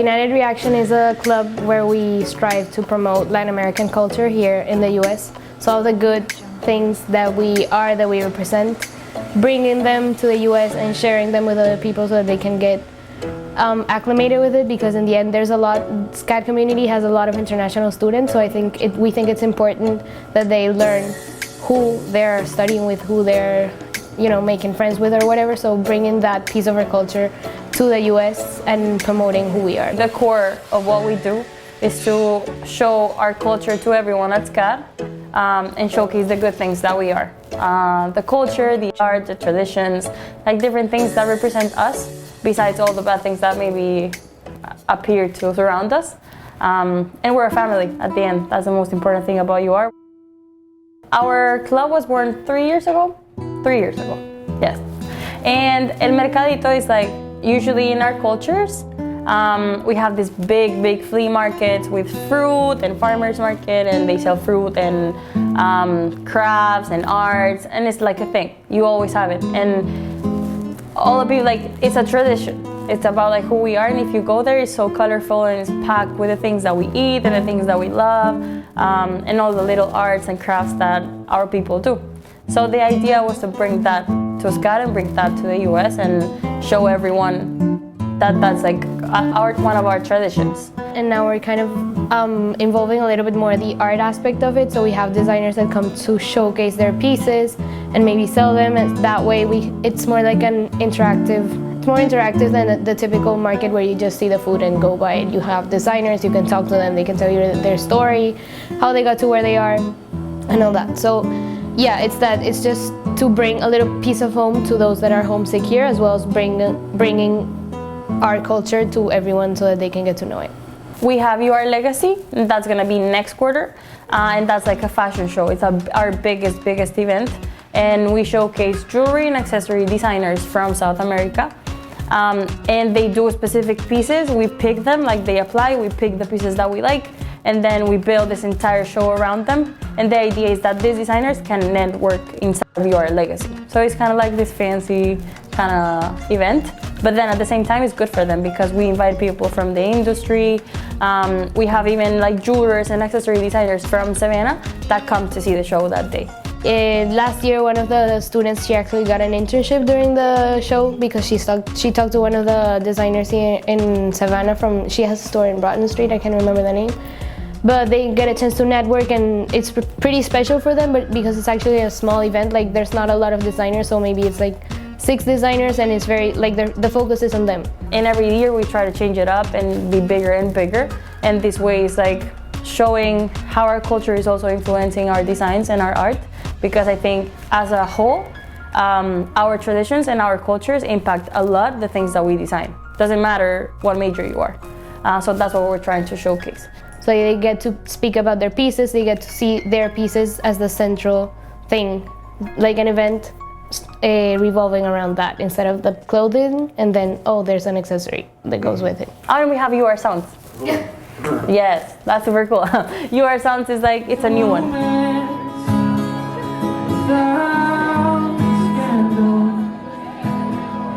United Reaction is a club where we strive to promote Latin American culture here in the US. So all the good things that we are, that we represent, bringing them to the US and sharing them with other people so that they can get acclimated with it, because in the end there's a lot, SCAD community has a lot of international students, so we think it's important that they learn who they're studying with, who they're making friends with or whatever, so bringing that piece of our culture to the US and promoting who we are. The core of what we do is to show our culture to everyone at SCAD and showcase the good things that we are. The culture, the art, the traditions, like different things that represent us, besides all the bad things that maybe appear to surround us. And we're a family at the end. That's the most important thing about UR. Our club was born 3 years ago. 3 years ago, yes. And El Mercadito is like, usually in our cultures, we have this big flea markets with fruit and farmers market, and they sell fruit and crafts and arts, and it's like a thing. You always have it. And all of you, like, it's a tradition. It's about like who we are, and if you go there, it's so colorful and it's packed with the things that we eat and the things that we love, and all the little arts and crafts that our people do. So the idea was to bring that to SCAD and bring that to the US and show everyone that that's like one of our traditions. And now we're kind of involving a little bit more the art aspect of it. So we have designers that come to showcase their pieces and maybe sell them. And that way, it's more like an interactive. It's more interactive than the typical market where you just see the food and go buy it. You have designers, you can talk to them, they can tell you their story, how they got to where they are, and all that. So yeah, it's just to bring a little piece of home to those that are homesick here, as well as bringing our culture to everyone so that they can get to know it. We have UR Legacy, and that's gonna be next quarter, and that's like a fashion show. It's our biggest event, and we showcase jewelry and accessory designers from South America. And they do specific pieces. We pick them, like they apply, we pick the pieces that we like, and then we build this entire show around them. And the idea is that these designers can network inside of UR Legacy. So it's kind of like this fancy kind of event, but then at the same time it's good for them because we invite people from the industry. We have even like jewelers and accessory designers from Savannah that come to see the show that day. Last year, one of the students, she actually got an internship during the show because she talked to one of the designers here in Savannah. She has a store in Broughton Street, I can't remember the name. But they get a chance to network, and it's pretty special for them, but because it's actually a small event, like there's not a lot of designers, so maybe it's like 6 designers, and it's very, like the focus is on them. And every year we try to change it up and be bigger and bigger, and this way is like showing how our culture is also influencing our designs and our art, because I think as a whole, our traditions and our cultures impact a lot the things that we design. Doesn't matter what major you are. So that's what we're trying to showcase. So they get to speak about their pieces, they get to see their pieces as the central thing, like an event revolving around that instead of the clothing, and then, oh, there's an accessory that goes with it. Oh, and we have UR Sounds. Yes, that's super cool. UR Sounds is like, it's a new one.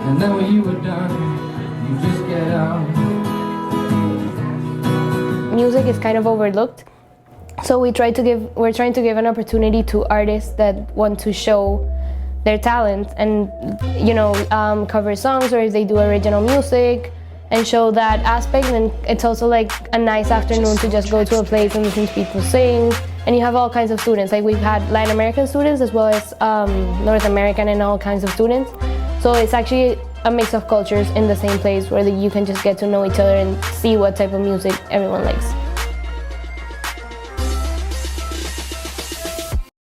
And then when you were done, you just get out. Music is kind of overlooked, so we're trying to give an opportunity to artists that want to show their talent and cover songs, or if they do original music and show that aspect. And it's also like a nice afternoon to just go to a place and listen to people sing. And you have all kinds of students, like we've had Latin American students as well as North American and all kinds of students. So it's actually a mix of cultures in the same place where you can just get to know each other and see what type of music everyone likes.